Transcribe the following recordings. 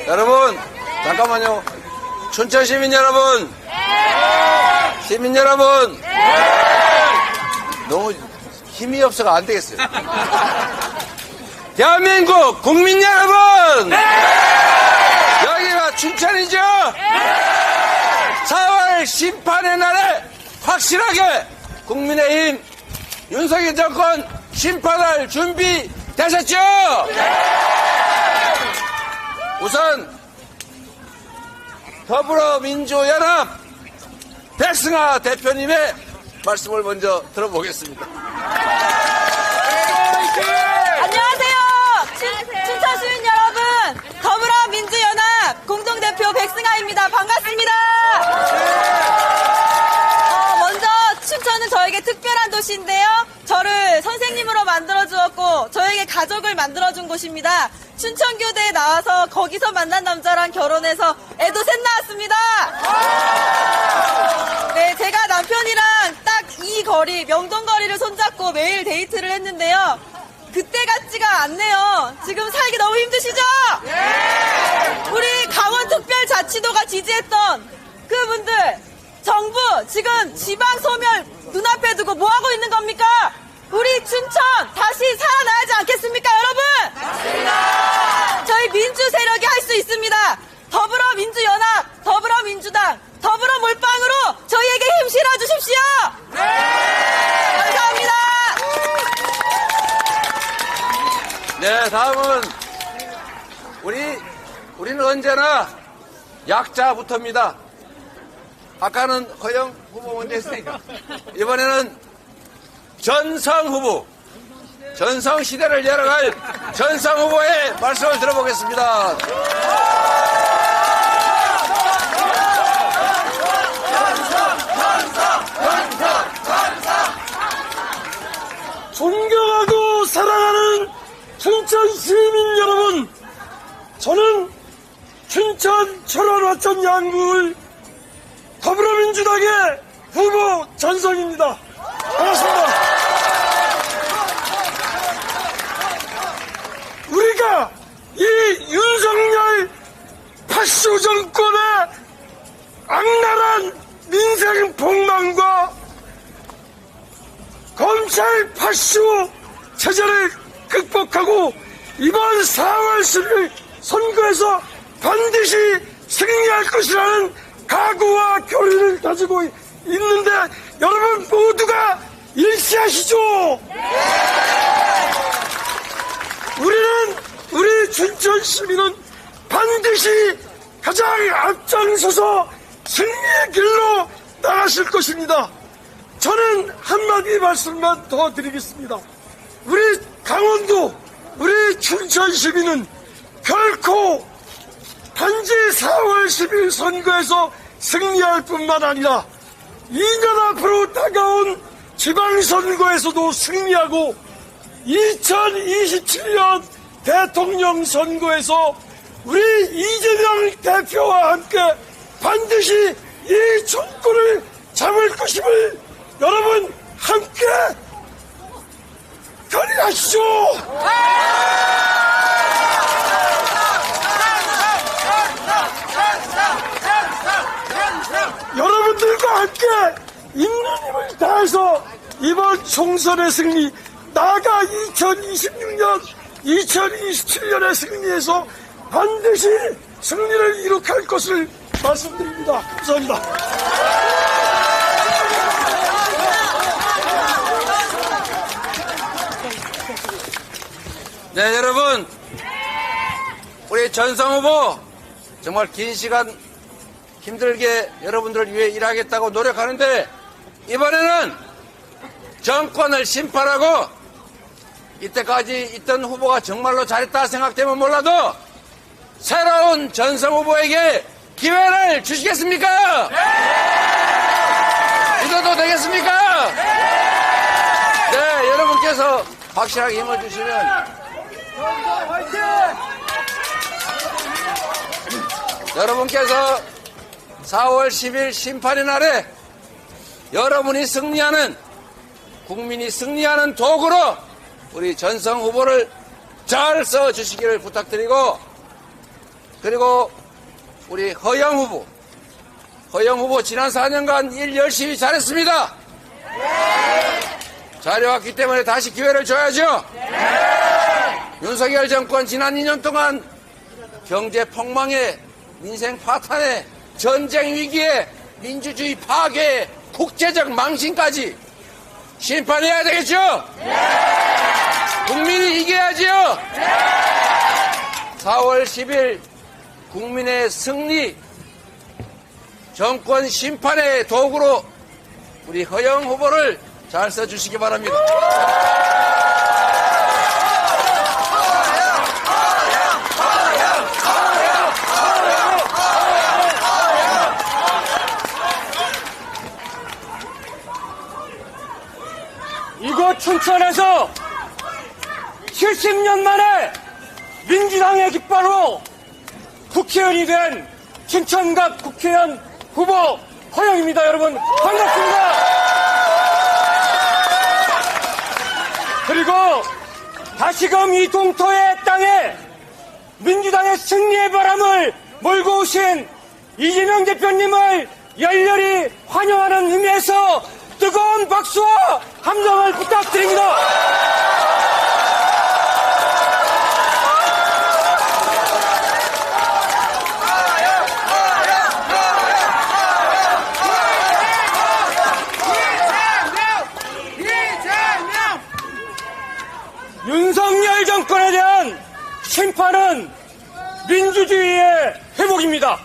여러분, 잠깐만요. 춘천 시민 여러분. 시민 여러분. 너무 힘이 없어가 안 되겠어요. 대한민국 국민 여러분. 여기가 춘천이죠? 4월 심판의 날에 확실하게 국민의힘 윤석열 정권 심판할 준비 되셨죠? 우선 더불어민주연합 백승하 대표님의 말씀을 먼저 들어보겠습니다. 안녕하세요. 춘천 시민 여러분, 더불어민주연합 공동대표 백승하입니다. 반갑습니다. 먼저 춘천은 저에게 특별한 도시인데요. 저를 선생님으로 만들어주었고 저에게 가족을 만들어준 곳입니다. 춘천교대에 나와서 거기서 만난 남자랑 결혼해서 애도 셋 낳았습니다. 네, 제가 남편이랑 딱 이 거리, 명동거리를 손잡고 매일 데이트를 했는데요. 그때 같지가 않네요. 지금 살기 너무 힘드시죠? 우리 강원특별자치도가 지지했던 그분들, 정부 지금 지방 소멸 눈앞에 두고 뭐하고 있는 겁니까? 우리 춘천 다시 살아나야지 않겠습니까, 여러분? 맞습니다. 저희 민주 세력이 할 수 있습니다. 더불어민주연합, 더불어민주당, 더불어몰빵으로 저희에게 힘 실어주십시오. 네. 감사합니다. 네, 다음은 우리는 언제나 약자부터입니다. 아까는 허영 후보 먼저 했으니까 이번에는 전성 후보, 전성 시대를 열어갈 전성 후보의 말씀을 들어보겠습니다. 존경하고 사랑하는 춘천 시민 여러분, 저는 춘천 철원화천 양구의 더불어민주당의 후보 전성입니다. 반갑습니다. 우리가 이 윤석열 파쇼 정권의 악랄한 민생 폭망과 검찰 파쇼 체제를 극복하고 이번 4월 10일 선거에서 반드시 승리할 것이라는 각오와 결의를 가지고 있는데 여러분 모두가 일치하시죠? 우리 춘천 시민은 반드시 가장 앞장서서 승리의 길로 나가실 것입니다. 저는 한마디 말씀만 더 드리겠습니다. 우리 강원도, 우리 춘천 시민은 결코 단지 4월 10일 선거에서 승리할 뿐만 아니라 2년 앞으로 다가온 지방선거에서도 승리하고 2027년 대통령 선거에서 우리 이재명 대표와 함께 반드시 이 정권을 잡을 것임을 여러분 함께 결의하시죠. 여러분들과 함께 있는 힘을 다해서 이번 총선의 승리, 나아가 2026년, 2027년의 승리에서 반드시 승리를 이룩할 것을 말씀드립니다. 감사합니다. 네, 여러분, 우리 전성 후보 정말 긴 시간 힘들게 여러분들을 위해 일하겠다고 노력하는데 이번에는 정권을 심판하고 이때까지 있던 후보가 정말로 잘했다 생각되면 몰라도 새로운 전성 후보에게 기회를 주시겠습니까? 믿어도 되겠습니까? 네, 여러분께서 확실하게 힘을 주시면 여러분께서 4월 10일 심판의 날에 여러분이 승리하는, 국민이 승리하는 도구로 우리 전성 후보를 잘 써주시기를 부탁드리고 그리고 우리 허영 후보 지난 4년간 일 열심히 잘했습니다. 잘해왔기 때문에 다시 기회를 줘야죠. 윤석열 정권 지난 2년 동안 경제 폭망에 민생 파탄에 전쟁 위기에 민주주의 파괴에 국제적 망신까지 심판해야 되겠죠? 국민이 이겨야죠? 4월 10일 국민의 승리 정권 심판의 도구로 우리 허영 후보를 잘 써주시기 바랍니다. 이곳 춘천에서 70년 만에 민주당의 깃발로 국회의원이 된 춘천갑 국회의원 후보 허영입니다. 여러분 반갑습니다. 그리고 다시금 이 동토의 땅에 민주당의 승리의 바람을 몰고 오신 이재명 대표님을 열렬히 환영하는 의미에서 뜨거운 박수와 함성을 부탁드립니다. 윤석열 정권에 대한 심판은 민주주의의 회복입니다.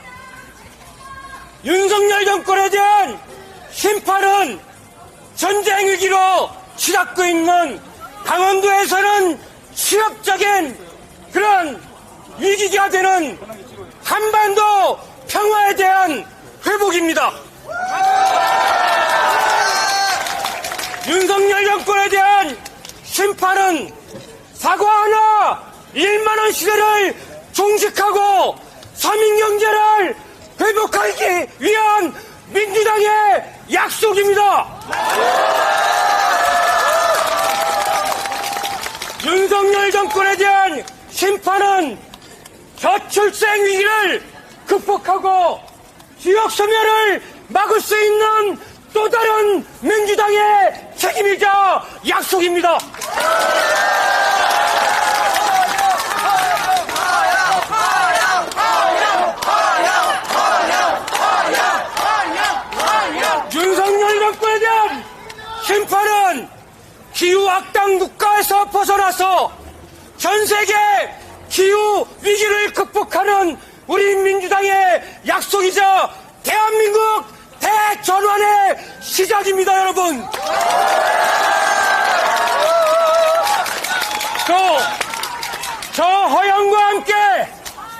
윤석열 정권에 대한 심판은 전쟁 위기로 치닫고 있는 강원도에서는 취업적인 그런 위기가 되는 한반도 평화에 대한 회복입니다. 윤석열 정권에 대한 심판은 사과 하나 1만원 시대를 종식하고 서민경제를 회복하기 위한 민주당의 약속입니다. 윤석열 정권에 대한 심판은 저출생 위기를 극복하고 지역 소멸을 막을 수 있는 또 다른 민주당의 책임이자 약속입니다. 윤석열 정권에 대한 심판은 기후악당 국가에서 벗어나서 전 세계 기후 위기를 극복하는 우리 민주당의 약속이자 대한민국 대전환의 시작입니다, 여러분. 또 저 허영과 함께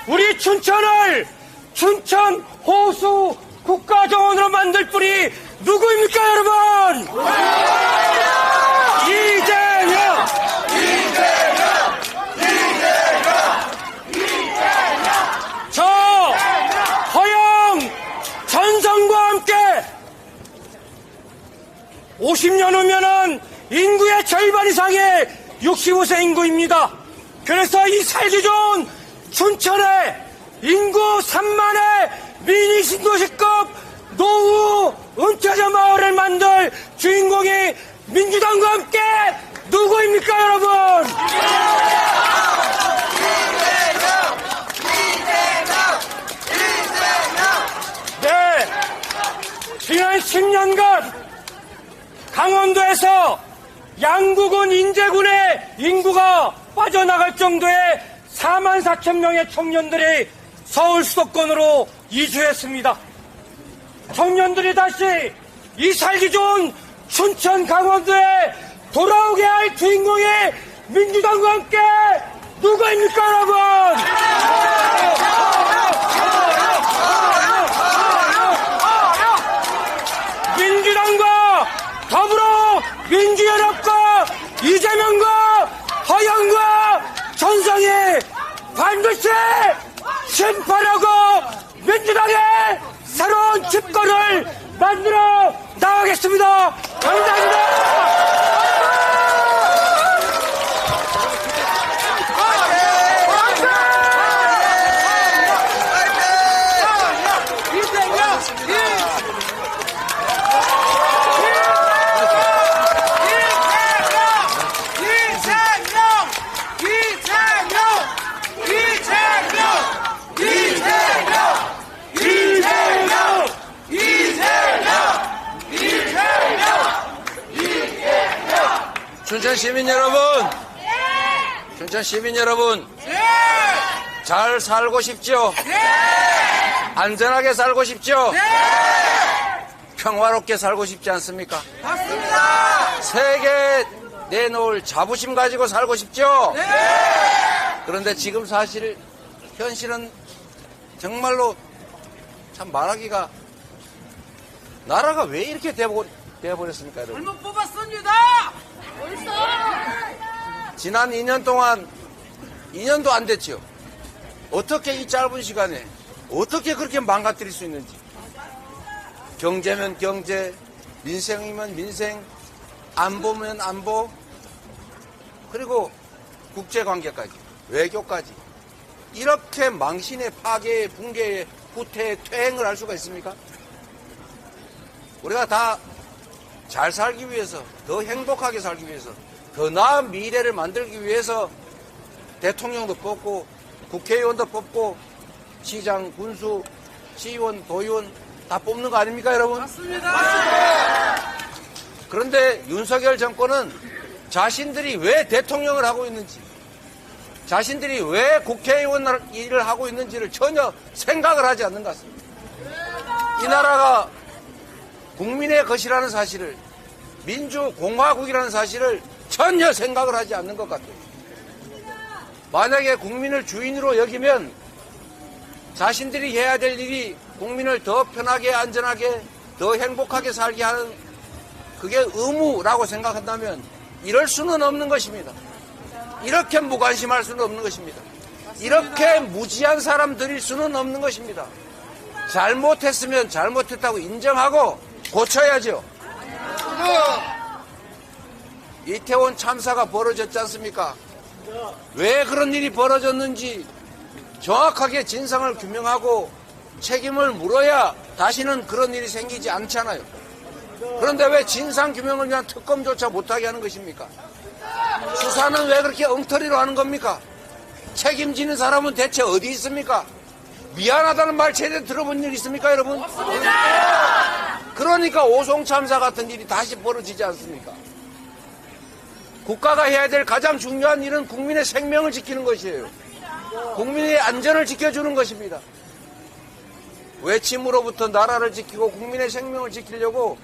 우리 춘천을 춘천 호수 국가정원으로 만들 분이 누구입니까, 여러분? 이재명! 저 허영 전성과 함께 50년 후면은 인구의 절반 이상의 65세 인구입니다. 그래서 이 살기 좋은 춘천에 인구 3만의 미니 신도시급 노후 은퇴자 마을을 만들 주인공이 민주당과 함께 누구입니까, 여러분? 네, 지난 10년간 강원도에서 양구군 인제군의 인구가 빠져나갈 정도의 4만 4천 명의 청년들이 서울 수도권으로 이주했습니다. 청년들이 다시 이 살기 좋은 춘천 강원도에 돌아오게 할 주인공이 민주당과 함께 누구입니까, 여러분? 민주당과 더불어 민주연합과 이재명과 허영과 전성이 반드시 심판하고 민주당의 새로운 집권을 만들어 나가겠습니다. 감사합니다. 춘천 시민 여러분, 춘천 시민 여러분, 잘 살고 싶죠? 안전하게 살고 싶죠? 평화롭게 살고 싶지 않습니까? 맞습니다. 세계 내놓을 자부심 가지고 살고 싶죠? 그런데 지금 사실 현실은 정말로 참 말하기가, 나라가 왜 이렇게 되어버렸습니까, 여러분? 잘못 뽑았습니다. 지난 2년 동안 2년도 안 됐죠. 어떻게 이 짧은 시간에 어떻게 그렇게 망가뜨릴 수 있는지. 경제면 경제, 민생이면 민생, 안보면 안보, 그리고 국제관계까지, 외교까지 이렇게 망신의 파괴의 붕괴의 후퇴의 퇴행을 할 수가 있습니까? 우리가 다 잘 살기 위해서, 더 행복하게 살기 위해서, 더 나은 미래를 만들기 위해서 대통령도 뽑고 국회의원도 뽑고 시장, 군수, 시의원, 도의원 다 뽑는 거 아닙니까, 여러분? 맞습니다. 그런데 윤석열 정권은 자신들이 왜 대통령을 하고 있는지, 자신들이 왜 국회의원 일을 하고 있는지를 전혀 생각을 하지 않는 것 같습니다. 이 나라가 국민의 것이라는 사실을, 민주공화국이라는 사실을 전혀 생각을 하지 않는 것 같아요. 만약에 국민을 주인으로 여기면 자신들이 해야 될 일이 국민을 더 편하게, 안전하게, 더 행복하게 살게 하는, 그게 의무라고 생각한다면 이럴 수는 없는 것입니다. 이렇게 무관심할 수는 없는 것입니다. 이렇게 무지한 사람들일 수는 없는 것입니다. 잘못했으면 잘못했다고 인정하고 고쳐야죠. 이태원 참사가 벌어졌지 않습니까? 왜 그런 일이 벌어졌는지 정확하게 진상을 규명하고 책임을 물어야 다시는 그런 일이 생기지 않잖아요. 그런데 왜 진상 규명을 위한 특검조차 못하게 하는 것입니까? 수사는 왜 그렇게 엉터리로 하는 겁니까? 책임지는 사람은 대체 어디 있습니까? 미안하다는 말 제대로 들어본 일 있습니까, 여러분? 그러니까 오송참사 같은 일이 다시 벌어지지 않습니까? 국가가 해야 될 가장 중요한 일은 국민의 생명을 지키는 것이에요. 국민의 안전을 지켜주는 것입니다. 외침으로부터 나라를 지키고 국민의 생명을 지키려고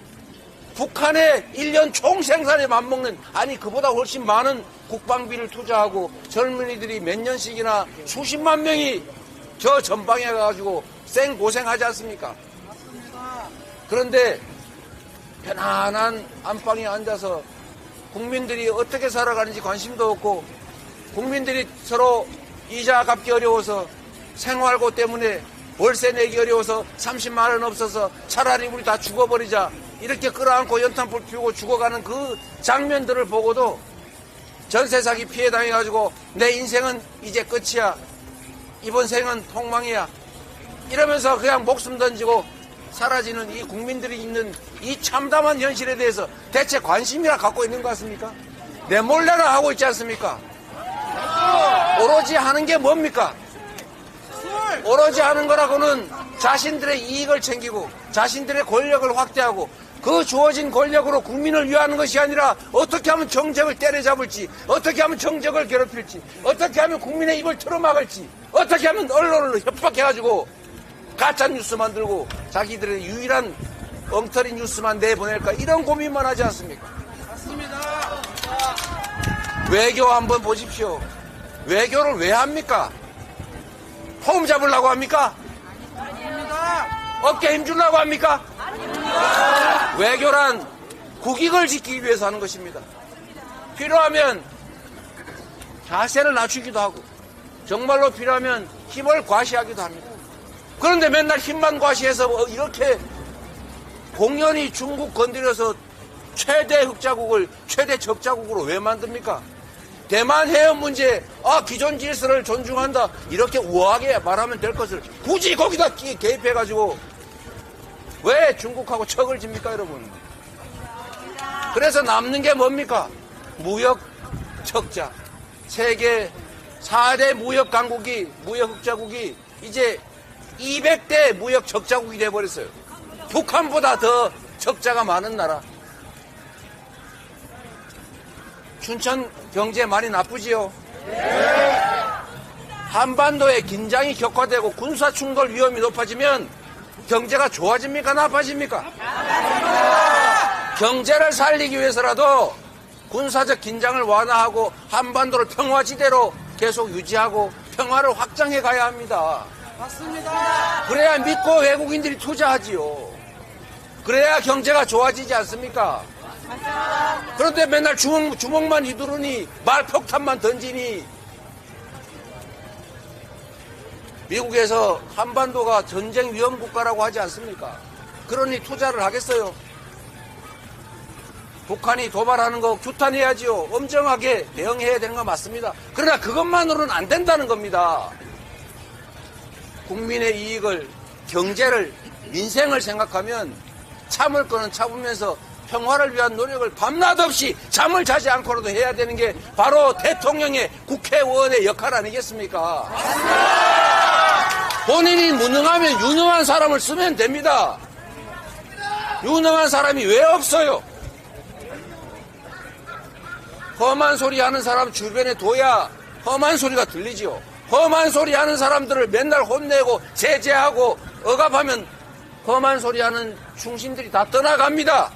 북한의 1년 총생산에 맞먹는, 아니 그보다 훨씬 많은 국방비를 투자하고 젊은이들이 몇 년씩이나 수십만 명이 저 전방에 가가지고 생고생하지 않습니까? 그런데 편안한 안방에 앉아서 국민들이 어떻게 살아가는지 관심도 없고, 국민들이 서로 이자 갚기 어려워서, 생활고 때문에 월세 내기 어려워서 30만 원 없어서 차라리 우리 다 죽어버리자, 이렇게 끌어안고 연탄불 피우고 죽어가는 그 장면들을 보고도 전세 사기 피해 당해가지고 내 인생은 이제 끝이야, 이번 생은 폭망이야, 이러면서 그냥 목숨 던지고 사라지는 이 국민들이 있는 이 참담한 현실에 대해서 대체 관심이나 갖고 있는 것 같습니까? 내 몰래나 하고 있지 않습니까? 오로지 하는 게 뭡니까? 오로지 하는 거라고는 자신들의 이익을 챙기고 자신들의 권력을 확대하고 그 주어진 권력으로 국민을 위하는 것이 아니라 어떻게 하면 정적을 때려잡을지, 어떻게 하면 정적을 괴롭힐지, 어떻게 하면 국민의 입을 틀어막을지, 어떻게 하면 언론을 협박해가지고 가짜 뉴스 만들고 자기들의 유일한 엉터리 뉴스만 내보낼까, 이런 고민만 하지 않습니까? 맞습니다. 외교 한번 보십시오. 외교를 왜 합니까? 폼 잡으려고 합니까? 아닙니다. 어깨 힘주려고 합니까? 외교란 국익을 지키기 위해서 하는 것입니다. 필요하면 자세를 낮추기도 하고, 정말로 필요하면 힘을 과시하기도 합니다. 그런데 맨날 힘만 과시해서 이렇게 공연히 중국 건드려서 최대 흑자국을 최대 적자국으로 왜 만듭니까? 대만 해협 문제, 기존 질서를 존중한다, 이렇게 우아하게 말하면 될 것을 굳이 거기다 개입해가지고 왜 중국하고 척을 집니까, 여러분? 그래서 남는 게 뭡니까? 무역 적자. 세계 4대 무역 강국이, 무역 흑자국이 이제 200대 무역 적자국이 돼버렸어요. 북한보다 더 적자가 많은 나라. 춘천 경제 많이 나쁘지요? 한반도의 긴장이 격화되고 군사 충돌 위험이 높아지면 경제가 좋아집니까? 나빠집니까? 경제를 살리기 위해서라도 군사적 긴장을 완화하고 한반도를 평화지대로 계속 유지하고 평화를 확장해 가야 합니다. 맞습니다. 그래야 믿고 외국인들이 투자하지요. 그래야 경제가 좋아지지 않습니까? 그런데 맨날 주먹만 휘두르니 말폭탄만 던지니 미국에서 한반도가 전쟁 위험 국가라고 하지 않습니까? 그러니 투자를 하겠어요? 북한이 도발하는 거 규탄해야지요. 엄정하게 대응해야 되는 거 맞습니다. 그러나 그것만으로는 안 된다는 겁니다. 국민의 이익을, 경제를, 민생을 생각하면 참을 거는 참으면서 평화를 위한 노력을 밤낮 없이 잠을 자지 않고라도 해야 되는 게 바로 대통령의 국회의원의 역할 아니겠습니까? 본인이 무능하면 유능한 사람을 쓰면 됩니다. 유능한 사람이 왜 없어요? 험한 소리 하는 사람 주변에 둬야 험한 소리가 들리지요. 험한 소리 하는 사람들을 맨날 혼내고 제재하고 억압하면 험한 소리 하는 충신들이 다 떠나갑니다.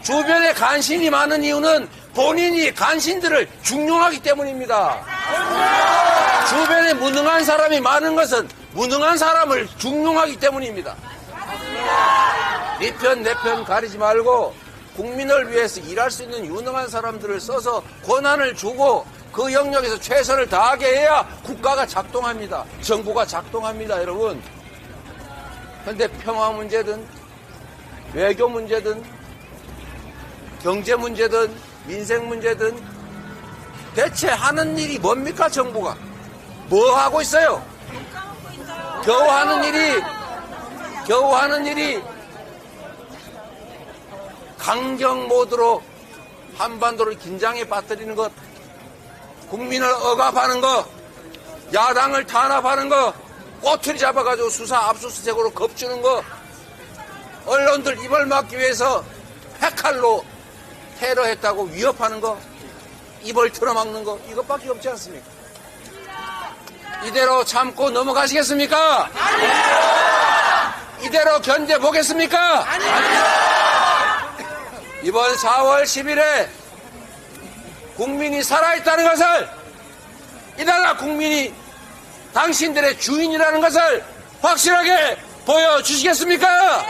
주변에 간신이 많은 이유는 본인이 간신들을 중용하기 때문입니다. 주변에 무능한 사람이 많은 것은 무능한 사람을 중용하기 때문입니다. 네 편, 내 편 가리지 말고 국민을 위해서 일할 수 있는 유능한 사람들을 써서 권한을 주고 그 영역에서 최선을 다하게 해야 국가가 작동합니다. 정부가 작동합니다, 여러분. 그런데 평화 문제든 외교 문제든 경제 문제든 민생 문제든 대체 하는 일이 뭡니까, 정부가? 뭐 하고 있어요? 겨우 하는 일이 강경 모드로 한반도를 긴장에 빠뜨리는 것, 국민을 억압하는 것, 야당을 탄압하는 것, 꼬투리 잡아가지고 수사 압수수색으로 겁주는 것, 언론들 입을 막기 위해서 핵칼로 테러했다고 위협하는 것, 입을 틀어막는 것, 이것밖에 없지 않습니까? 이대로 참고 넘어가시겠습니까? 이대로 견뎌보겠습니까? 이번 4월 10일에 국민이 살아있다는 것을, 이 나라 국민이 당신들의 주인이라는 것을 확실하게 보여주시겠습니까?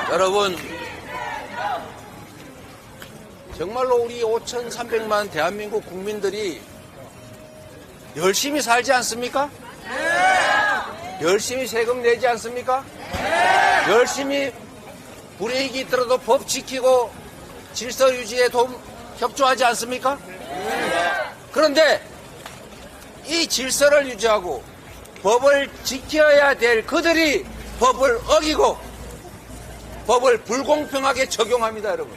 여러분, 정말로 우리 5,300만 대한민국 국민들이 열심히 살지 않습니까? 열심히 세금 내지 않습니까? 열심히 불이익이 있더라도 법 지키고 질서 유지에 협조하지 않습니까? 그런데 이 질서를 유지하고 법을 지켜야 될 그들이 법을 어기고 법을 불공평하게 적용합니다, 여러분.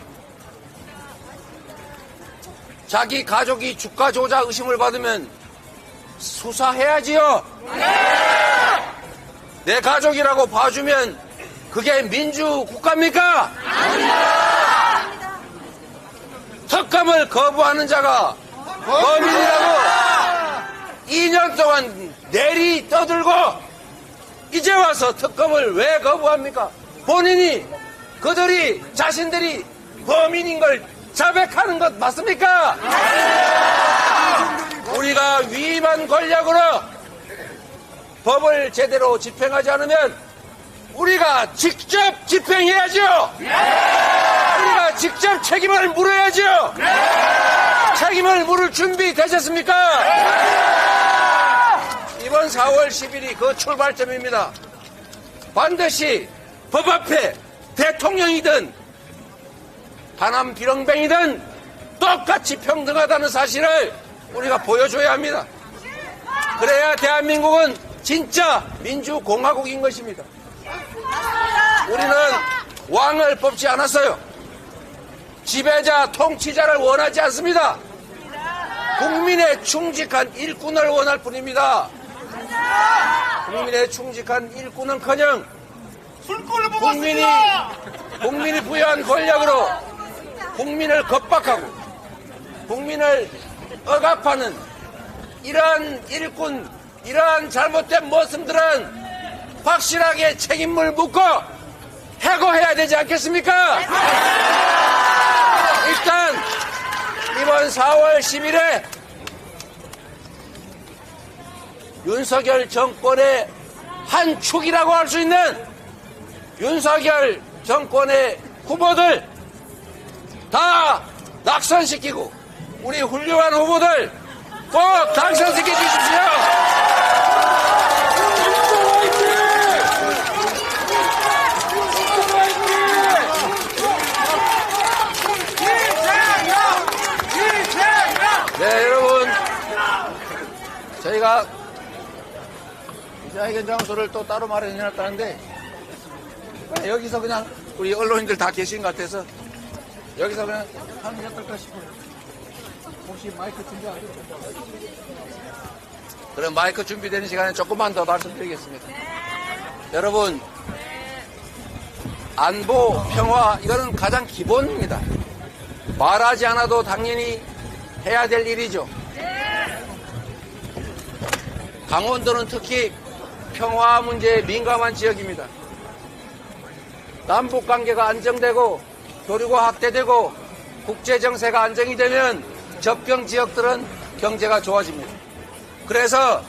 자기 가족이 주가 조작 의심을 받으면 수사해야지요. 내 가족이라고 봐주면 그게 민주국가입니까? 특검을 거부하는 자가 범인이라고 2년 동안 내리 떠들고 이제 와서 특검을 왜 거부합니까? 본인이 그들이 자신들이 범인인 걸 자백하는 것 맞습니까? 우리가 위임한 권력으로 법을 제대로 집행하지 않으면 우리가 직접 집행해야죠. 우리가 직접 책임을 물어야죠. 책임을 물을 준비 되셨습니까? 이번 4월 10일이 그 출발점입니다. 반드시 법 앞에 대통령이든 반함 비렁뱅이든 똑같이 평등하다는 사실을 우리가 보여줘야 합니다. 그래야 대한민국은 진짜 민주공화국인 것입니다. 우리는 왕을 뽑지 않았어요. 지배자, 통치자를 원하지 않습니다. 국민의 충직한 일꾼을 원할 뿐입니다. 국민의 충직한 일꾼은커녕 국민이 부여한 권력으로 국민을 겁박하고 국민을 억압하는 이러한 일꾼, 이러한 잘못된 모습들은 확실하게 책임을 묻고 해고해야 되지 않겠습니까? 일단 이번 4월 10일에 윤석열 정권의 한 축이라고 할 수 있는 윤석열 정권의 후보들 다 낙선시키고 우리 훌륭한 후보들 꼭 당선시켜 주십시오. 네, 여러분, 저희가 기자회견 장소를 또 따로 마련해놨다는데 여기서 그냥 우리 언론인들 다 계신 것 같아서 여기서 그냥 하는 게 어떨까 싶어요. 혹시 마이크 준비하죠? 그럼 마이크 준비되는 시간에 조금만 더 말씀드리겠습니다. 여러분, 안보, 평화, 이거는 가장 기본입니다. 말하지 않아도 당연히 해야 될 일이죠. 강원도는 특히 평화 문제에 민감한 지역입니다. 남북관계가 안정되고 교류가 확대되고 국제정세가 안정이 되면 접경 지역들은 경제가 좋아집니다. 그래서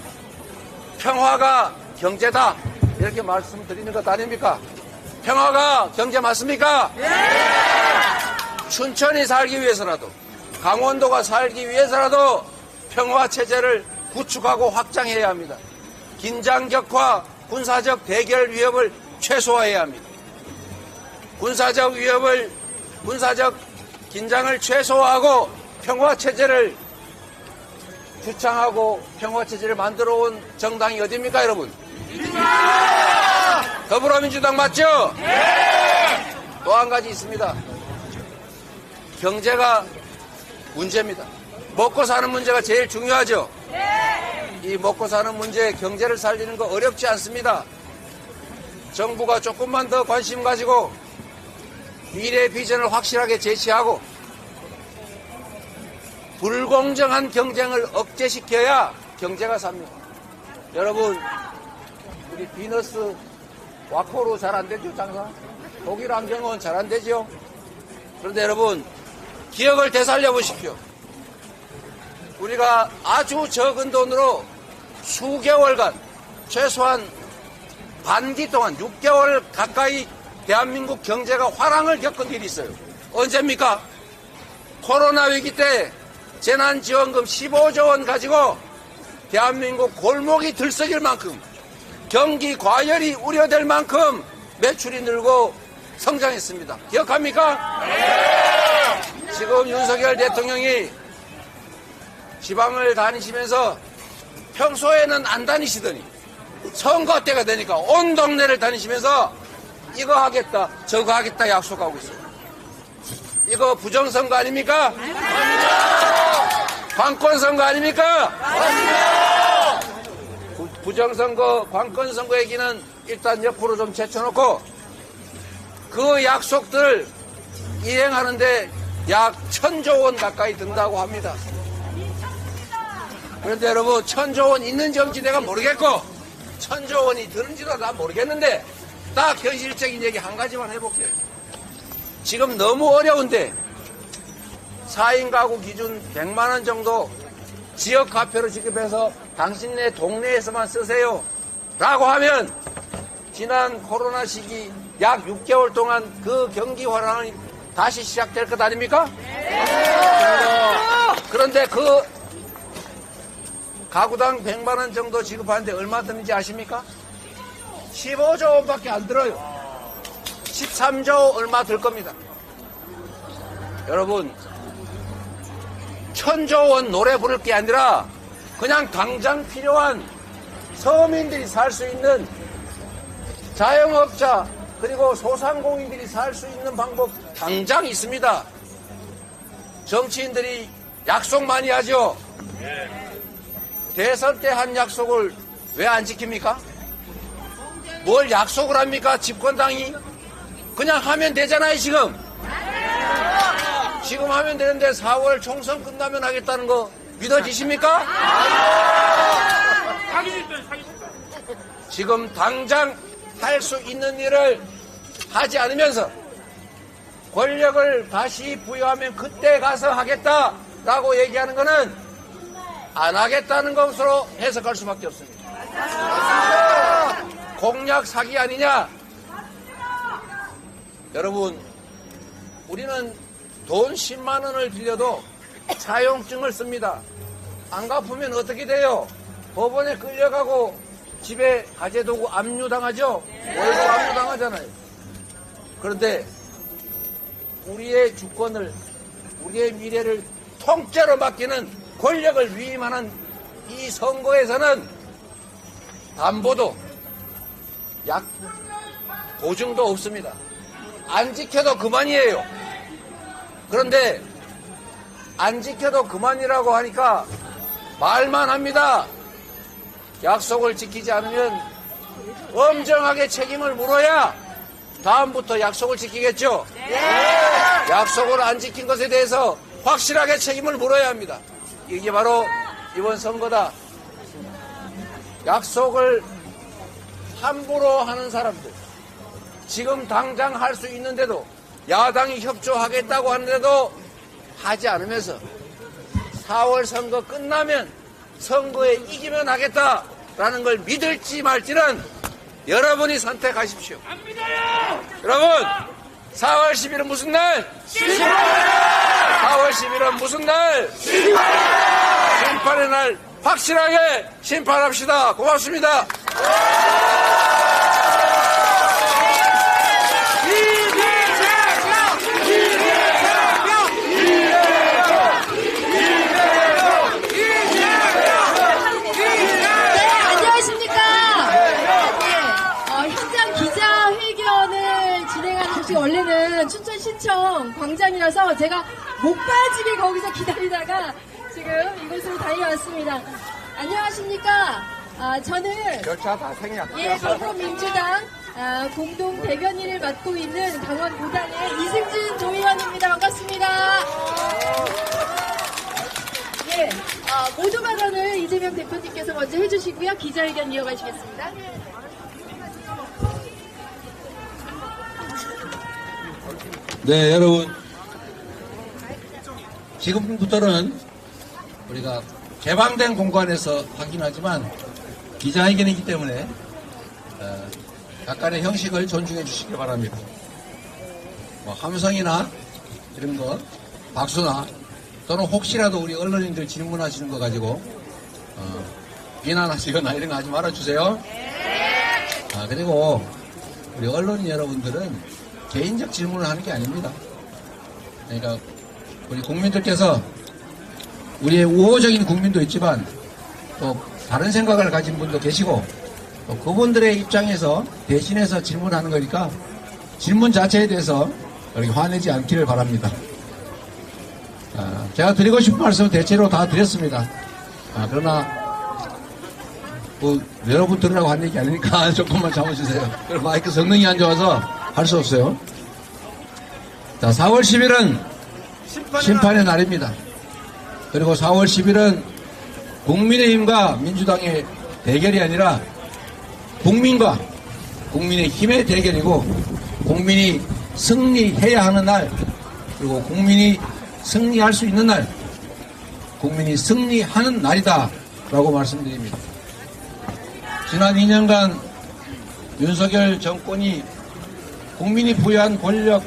평화가 경제다 이렇게 말씀드리는 것 아닙니까? 평화가 경제 맞습니까? 춘천이 살기 위해서라도 강원도가 살기 위해서라도 평화체제를 구축하고 확장해야 합니다. 긴장 격화, 군사적 대결 위협을 최소화해야 합니다. 군사적 긴장을 최소화하고 평화체제를 주창하고 평화체제를 만들어 온 정당이 어디입니까, 여러분? 더불어민주당 맞죠? 또 한 가지 있습니다. 경제가 문제입니다. 먹고 사는 문제가 제일 중요하죠? 이 먹고 사는 문제, 경제를 살리는 거 어렵지 않습니다. 정부가 조금만 더 관심 가지고 미래 비전을 확실하게 제시하고 불공정한 경쟁을 억제시켜야 경제가 삽니다. 여러분, 우리 비너스 와코로 잘 안 되죠, 장사? 독일 안경은 잘 안 되죠? 그런데 여러분, 기억을 되살려 보십시오. 우리가 아주 적은 돈으로 수개월간, 최소한 반기 동안 6개월 가까이 대한민국 경제가 화랑을 겪은 일이 있어요. 언제입니까? 코로나 위기 때 재난지원금 15조 원 가지고 대한민국 골목이 들썩일 만큼 경기 과열이 우려될 만큼 매출이 늘고 성장했습니다. 기억합니까? 지금 윤석열 대통령이 지방을 다니시면서 평소에는 안 다니시더니 선거 때가 되니까 온 동네를 다니시면서 이거 하겠다 저거 하겠다 약속하고 있어요. 이거 부정선거 아닙니까? 관권선거 아닙니까? 부정선거, 관권선거 얘기는 일단 옆으로 좀 제쳐놓고 그 약속들 이행하는데 약 1,000조 원 가까이 든다고 합니다. 그런데 여러분, 1,000조 원 있는지 없는지 내가 모르겠고 1,000조 원이 드는지도 난 모르겠는데 딱 현실적인 얘기 한 가지만 해볼게요. 지금 너무 어려운데 4인 가구 기준 100만 원 정도 지역 화폐로 지급해서 당신네 동네에서만 쓰세요 라고 하면 지난 코로나 시기 약 6개월 동안 그 경기 화랑이 다시 시작될 것 아닙니까? 그런데 그 가구당 100만 원 정도 지급하는데 얼마 드는지 아십니까? 15조 원밖에 안 들어요. 13조 얼마 들 겁니다. 여러분, 1,000조 원 노래 부를 게 아니라 그냥 당장 필요한 서민들이 살 수 있는 자영업자 그리고 소상공인들이 살 수 있는 방법 당장 있습니다. 정치인들이 약속 많이 하죠. 대선 때 한 약속을 왜 안 지킵니까? 뭘 약속을 합니까? 집권당이? 그냥 하면 되잖아요, 지금. 지금 하면 되는데 4월 총선 끝나면 하겠다는 거 믿어지십니까? 지금 당장 할 수 있는 일을 하지 않으면서 권력을 다시 부여하면 그때 가서 하겠다라고 얘기하는 거는 안 하겠다는 것으로 해석할 수밖에 없습니다. 공약 사기 아니냐? 여러분, 우리는 돈 10만 원을 빌려도 차용증을 씁니다. 안 갚으면 어떻게 돼요? 법원에 끌려가고 집에 가재도구 압류당하죠? 월급 압류당하잖아요. 그런데 우리의 주권을, 우리의 미래를 통째로 맡기는 권력을 위임하는 이 선거에서는 담보도 보증도 없습니다. 안 지켜도 그만이에요. 그런데 안 지켜도 그만이라고 하니까 말만 합니다. 약속을 지키지 않으면 엄정하게 책임을 물어야 다음부터 약속을 지키겠죠? 약속을 안 지킨 것에 대해서 확실하게 책임을 물어야 합니다. 이게 바로 이번 선거다. 약속을 함부로 하는 사람들, 지금 당장 할 수 있는데도 야당이 협조하겠다고 하는데도 하지 않으면서 4월 선거 끝나면 선거에 이기면 하겠다라는 걸 믿을지 말지는 여러분이 선택하십시오. 안 믿어요! 여러분, 4월 10일은 무슨 날? 4월 10일은 무슨 날? 심판의 날 확실하게 심판합시다. 고맙습니다. 원래는 춘천 신청 광장이라서 제가 목 빠지게 거기서 기다리다가 지금 이곳으로 달려왔습니다. 안녕하십니까? 저는 절차 다 생략. 더불어민주당 공동 대변인을 맡고 있는 강원 5당의 이승진 도의원입니다. 반갑습니다. 네, 모두 발언을 이재명 대표님께서 먼저 해주시고요. 기자회견 이어가시겠습니다. 네, 여러분. 지금부터는 우리가 개방된 공간에서 하긴 하지만 기자회견이기 때문에 약간의 형식을 존중해 주시기 바랍니다. 뭐 함성이나 이런 거, 박수나 또는 혹시라도 우리 언론인들 질문하시는 거 가지고 비난하시거나 이런 거 하지 말아주세요. 그리고 우리 언론인 여러분들은 개인적 질문을 하는 게 아닙니다. 그러니까 우리 국민들께서 우리의 우호적인 국민도 있지만 또 다른 생각을 가진 분도 계시고 또 그분들의 입장에서 대신해서 질문하는 거니까 질문 자체에 대해서 이렇게 화내지 않기를 바랍니다. 제가 드리고 싶은 말씀은 대체로 다 드렸습니다. 그러나 여러분 들으라고 한 얘기 아니니까 조금만 참아주세요. 그리고 마이크 성능이 안 좋아서 할 수 없어요. 자, 4월 10일은 심판의 날입니다. 그리고 4월 10일은 국민의힘과 민주당의 대결이 아니라 국민과 국민의힘의 대결이고 국민이 승리해야 하는 날, 그리고 국민이 승리할 수 있는 날, 국민이 승리하는 날이다 라고 말씀드립니다. 지난 2년간 윤석열 정권이 국민이 부여한 권력,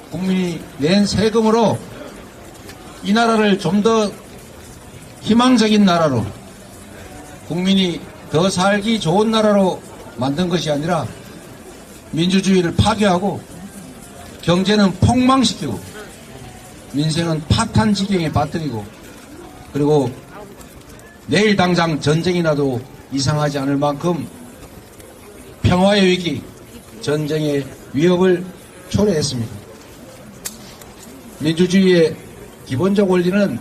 국민이 낸 세금으로 이 나라를 좀 더 희망적인 나라로, 국민이 더 살기 좋은 나라로 만든 것이 아니라 민주주의를 파괴하고 경제는 폭망시키고 민생은 파탄 지경에 빠뜨리고 그리고 내일 당장 전쟁이 나도 이상하지 않을 만큼 평화의 위기, 전쟁의 위협을 초래했습니다. 민주주의의 기본적 원리는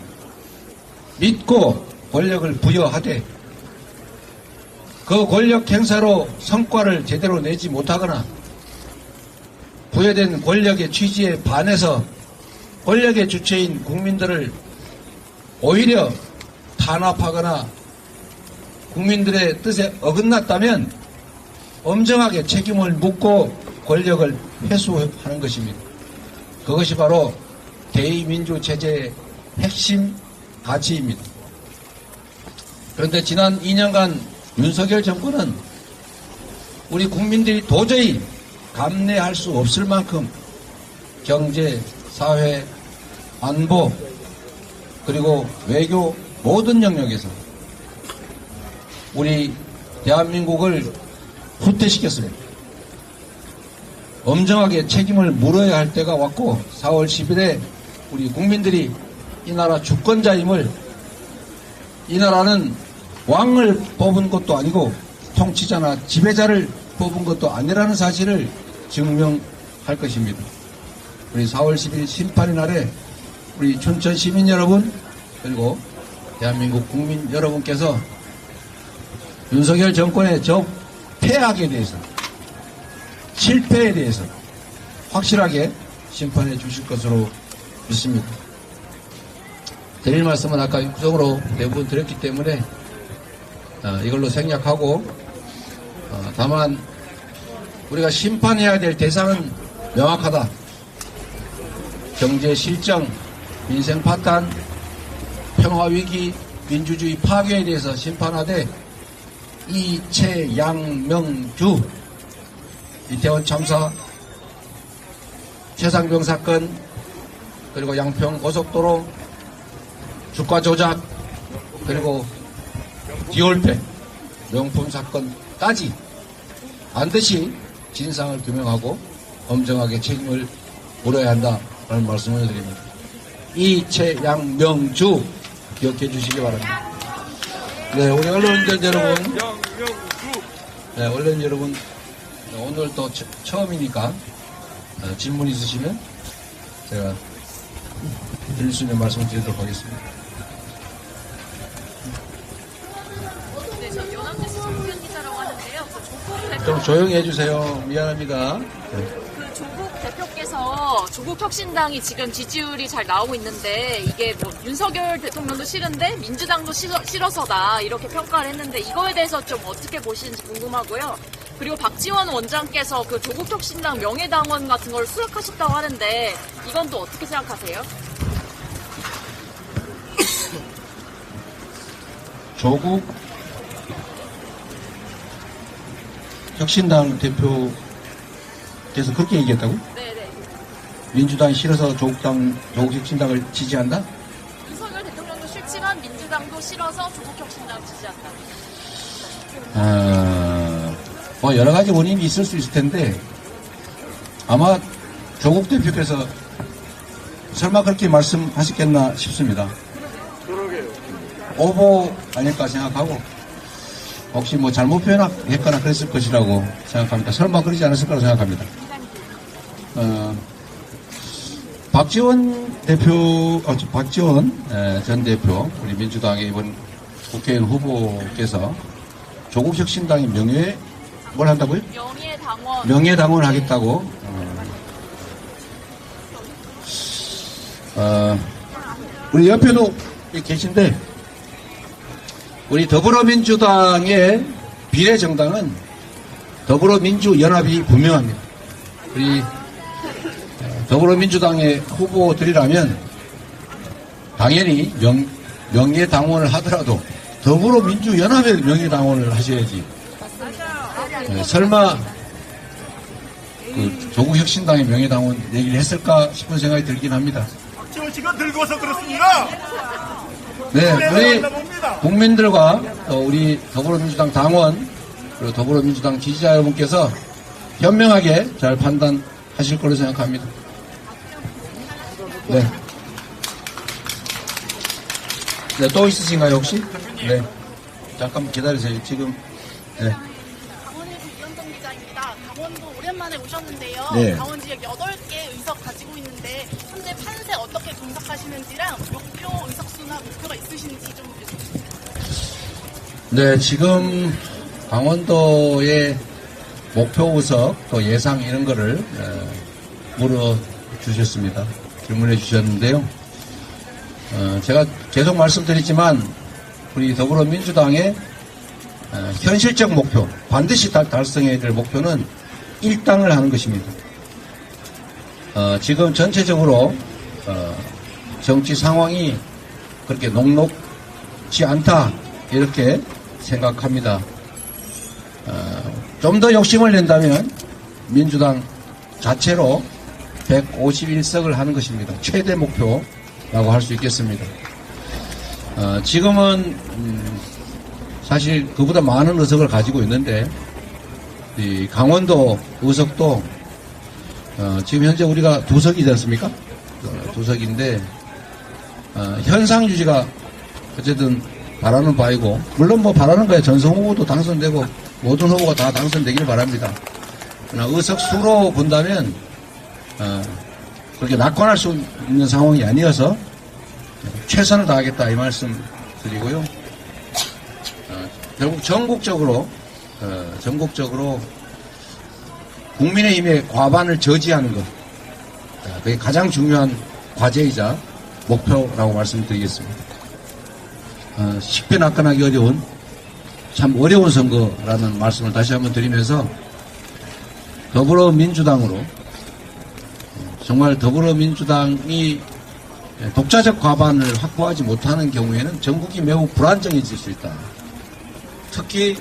믿고 권력을 부여하되 그 권력 행사로 성과를 제대로 내지 못하거나 부여된 권력의 취지에 반해서 권력의 주체인 국민들을 오히려 탄압하거나 국민들의 뜻에 어긋났다면 엄정하게 책임을 묻고 권력을 회수하는 것입니다. 그것이 바로 대의민주체제의 핵심 가치입니다. 그런데 지난 2년간 윤석열 정권은 우리 국민들이 도저히 감내할 수 없을 만큼 경제, 사회, 안보, 그리고 외교 모든 영역에서 우리 대한민국을 후퇴시켰습니다. 엄정하게 책임을 물어야 할 때가 왔고 4월 10일에 우리 국민들이 이 나라 주권자임을, 이 나라는 왕을 뽑은 것도 아니고 통치자나 지배자를 뽑은 것도 아니라는 사실을 증명할 것입니다. 우리 4월 10일 심판의 날에 우리 춘천 시민 여러분 그리고 대한민국 국민 여러분께서 윤석열 정권의 저 패악에 대해서, 실패에 대해서 확실하게 심판해 주실 것으로 믿습니다. 드릴 말씀은 아까 구성으로 대부분 드렸기 때문에 이걸로 생략하고, 다만 우리가 심판해야 될 대상은 명확하다. 경제 실정, 민생 파탄, 평화위기, 민주주의 파괴에 대해서 심판하되 이채양명주, 이태원 참사, 최상병 사건, 그리고 양평 고속도로 주가 조작, 그리고 디올백 명품 사건까지 반드시 진상을 규명하고 엄정하게 책임을 물어야 한다라는 말씀을 드립니다. 이채양명주 기억해 주시기 바랍니다. 네, 우리 언론인 여러분, 네, 언론인 여러분, 오늘 또 처음이니까 질문 있으시면 제가 드릴 수 있는 말씀을 드리도록 하겠습니다. 네, 저 연합뉴스 정수현 기자라고 하는데요. 그 조국 대표, 좀 조용히 해주세요. 미안합니다. 네. 그 조국 대표께서 조국 혁신당이 지금 지지율이 잘 나오고 있는데 이게 뭐 윤석열 대통령도 싫은데 민주당도 싫어서다 이렇게 평가를 했는데 이거에 대해서 좀 어떻게 보시는지 궁금하고요. 그리고 박지원 원장께서 그 조국 혁신당 명예당원 같은 걸 수락하셨다고 하는데 이건 또 어떻게 생각하세요? 조국 혁신당 대표께서 그렇게 얘기했다고? 네네. 민주당이 싫어서 조국 혁신당을 지지한다? 윤석열 대통령도 싫지만 민주당도 싫어서 조국 혁신당을 지지한다. 뭐 여러 가지 원인이 있을 수 있을 텐데 아마 조국 대표께서 설마 그렇게 말씀하셨겠나 싶습니다. 오보 아닐까 생각하고 혹시 뭐 잘못 표현했거나 그랬을 것이라고 생각합니다. 설마 그러지 않았을 거라고 생각합니다. 박지원 전 대표, 우리 민주당의 이번 국회의원 후보께서 조국 혁신당의 뭘 한다고요? 명예당원. 명예당원을 하겠다고. 우리 옆에도 계신데, 우리 더불어민주당의 비례정당은 더불어민주연합이 분명합니다. 우리 더불어민주당의 후보들이라면 당연히 명예당원을 하더라도 더불어민주연합의 명예당원을 하셔야지. 설마 그 조국 혁신당의 명예당원 얘기를 했을까 싶은 생각이 들긴 합니다. 박지원 씨가 늙어서 그렇습니다. 네, 우리 국민들과 우리 더불어민주당 당원 그리고 더불어민주당 지지자 여러분께서 현명하게 잘 판단하실 거로 생각합니다. 네. 네, 또 있으신가요 혹시? 네. 잠깐 기다리세요. 지금. 네. 강원일보 이현정 기자입니다. 강원도 오랜만에 오셨는데요. 네. 강원 지역 8개 의석 가지고 있는데 현재 판세 어떻게 분석하시는지랑 목표 의석수나 목표가 있으신지 좀 여쭤주세요. 네, 지금 강원도의 목표 우석 또 예상 이런 거를 물어주셨습니다. 질문해 주셨는데요. 제가 계속 말씀드리지만 우리 더불어민주당의 현실적 목표, 반드시 달성해야 될 목표는 일당을 하는 것입니다. 지금 전체적으로 정치 상황이 그렇게 녹록지 않다 이렇게 생각합니다. 좀 더 욕심을 낸다면 민주당 자체로 151석을 하는 것입니다. 최대 목표라고 할 수 있겠습니다. 지금은 사실 그보다 많은 의석을 가지고 있는데 이 강원도 의석도 지금 현재 우리가 2석이지 않습니까? 2석인데 현상 유지가 어쨌든 바라는 바이고, 물론 뭐 바라는 거에 전성 후보도 당선되고 모든 후보가 다 당선되기를 바랍니다. 그러나 의석 수로 본다면 그렇게 낙관할 수 있는 상황이 아니어서 최선을 다하겠다 이 말씀 드리고요. 결국 전국적으로 국민의힘의 과반을 저지하는 것, 그게 가장 중요한 과제이자 목표라고 말씀드리겠습니다. 식변낙관하기 어려운 참 어려운 선거라는 말씀을 다시 한번 드리면서 더불어민주당으로 정말 더불어민주당이 독자적 과반을 확보하지 못하는 경우에는 전국이 매우 불안정해질 수 있다. 특히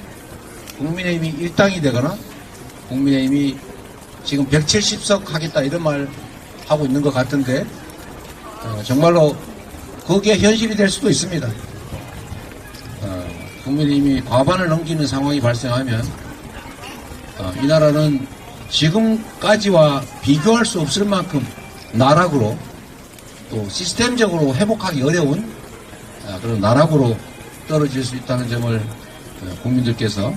국민의힘이 일당이 되거나 국민의힘이 지금 170석 하겠다 이런 말 하고 있는 것 같은데 정말로 그게 현실이 될 수도 있습니다. 국민의힘이 과반을 넘기는 상황이 발생하면 이 나라는 지금까지와 비교할 수 없을 만큼 나락으로 또 시스템적으로 회복하기 어려운 그런 나락으로 떨어질 수 있다는 점을 국민들께서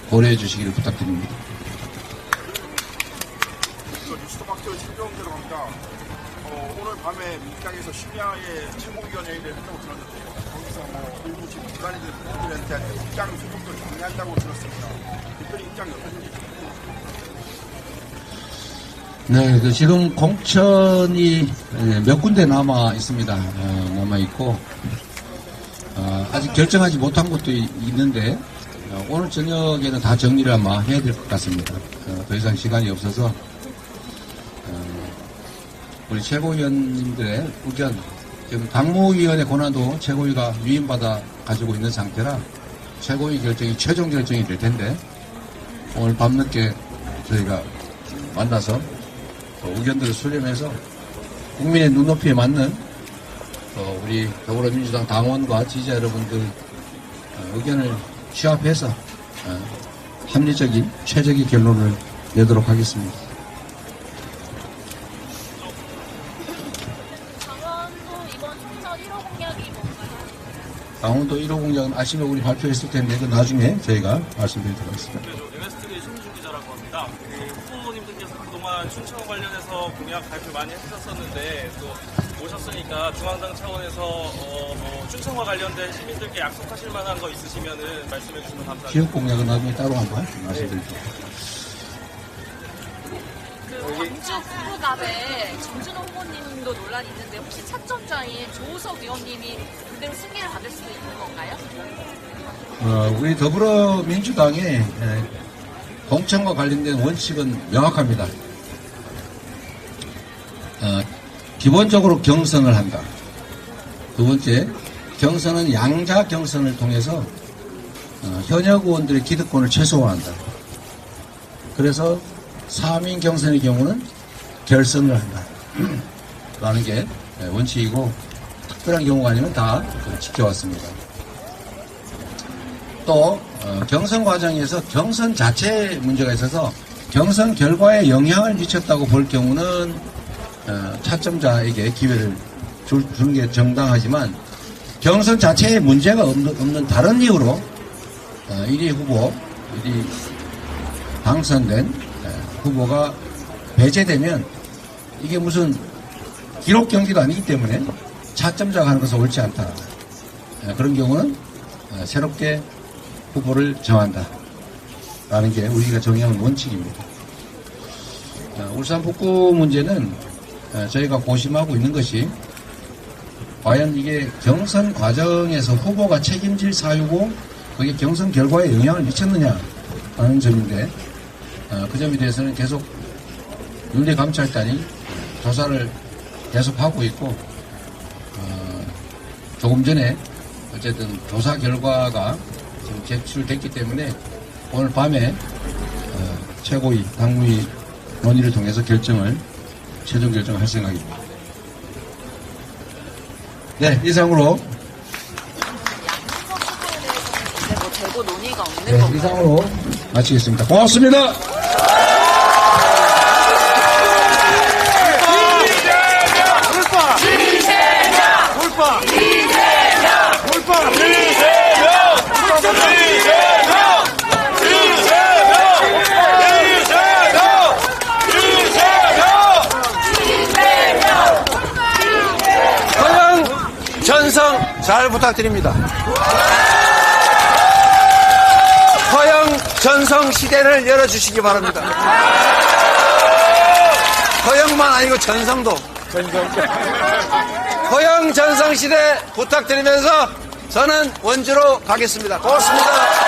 고려해 주시기를 부탁드립니다. 뉴스도 박태호 신경제로 합니다. 오늘 밤에 민주당에서 심야에 최고위원회의를 한다고 들었는데요. 거기서 뭐 일부 지금 기관이들 분들한테 입장 소속도 정리한다고 들었습니다. 대표님 입장이 어떤지. 네, 지금 공천이 몇 군데 남아 있습니다. 남아 있고 아직 결정하지 못한 것도 있는데 오늘 저녁에는 다 정리를 아마 해야 될 것 같습니다. 더 이상 시간이 없어서 우리 최고위원님들의 의견, 지금 당무위원회 권한도 최고위가 위임받아 가지고 있는 상태라 최고위 결정이 최종 결정이 될 텐데 오늘 밤늦게 저희가 만나서 의견들을 수렴해서 국민의 눈높이에 맞는 우리 더불어민주당 당원과 지지자 여러분들 의견을 취합해서 합리적인 최적의 결론을 내도록 하겠습니다. 강원도 이번 총선 1호 공약이 뭔가요? 강원도 1호 공약은 아침에 우리 발표했을 텐데 그 나중에 저희가 말씀드리도록 하겠습니다. MSTV 신민중 기자라고 합니다. 후보님들께서 그동안 춘천 관련해서 공약 발표 많이 해주셨었는데 또 오셨으니까 중앙당 차원에서 춘천과 관련된 시민들께 약속하실 만한 거 있으시면은 말씀해 주시면 감사하겠습니다. 지역 공약은 나중에 따로 한번 말씀드릴게요. 그 광주 후보갑에 정준호 후보님도 논란이 있는데 혹시 차점자인 조우석 의원님이 그대로 승계를 받을 수도 있는 건가요? 우리 더불어민주당의 공천과 관련된 원칙은 명확합니다. 기본적으로 경선을 한다. 두 번째, 경선은 양자 경선을 통해서 현역 의원들의 기득권을 최소화한다. 그래서 3인 경선의 경우는 결선을 한다. 라는 게 원칙이고 특별한 경우가 아니면 다 지켜왔습니다. 또 경선 과정에서 경선 자체에 문제가 있어서 경선 결과에 영향을 미쳤다고 볼 경우는 차점자에게 기회를 주는 게 정당하지만 경선 자체에 문제가 없는 다른 이유로 1위 후보, 1위 당선된 후보가 배제되면 이게 무슨 기록 경기도 아니기 때문에 차점자가 하는 것은 옳지 않다. 그런 경우는 새롭게 후보를 정한다 라는 게 우리가 정해온 원칙입니다. 울산 북구 문제는 저희가 고심하고 있는 것이 과연 이게 경선 과정에서 후보가 책임질 사유고 그게 경선 결과에 영향을 미쳤느냐 하는 점인데 그 점에 대해서는 계속 윤리감찰단이 조사를 계속하고 있고 조금 전에 어쨌든 조사 결과가 지금 제출됐기 때문에 오늘 밤에 최고위 당무위 논의를 통해서 최종 결정을 할 생각입니다. 네, 이상으로 뭐 재고 논의가 없는 네, 건가요? 이상으로 마치겠습니다. 고맙습니다. 전성 잘 부탁드립니다. 허영 전성 시대를 열어주시기 바랍니다. 허영만 아니고 전성도. 허영 전성 시대 부탁드리면서 저는 원주로 가겠습니다. 고맙습니다.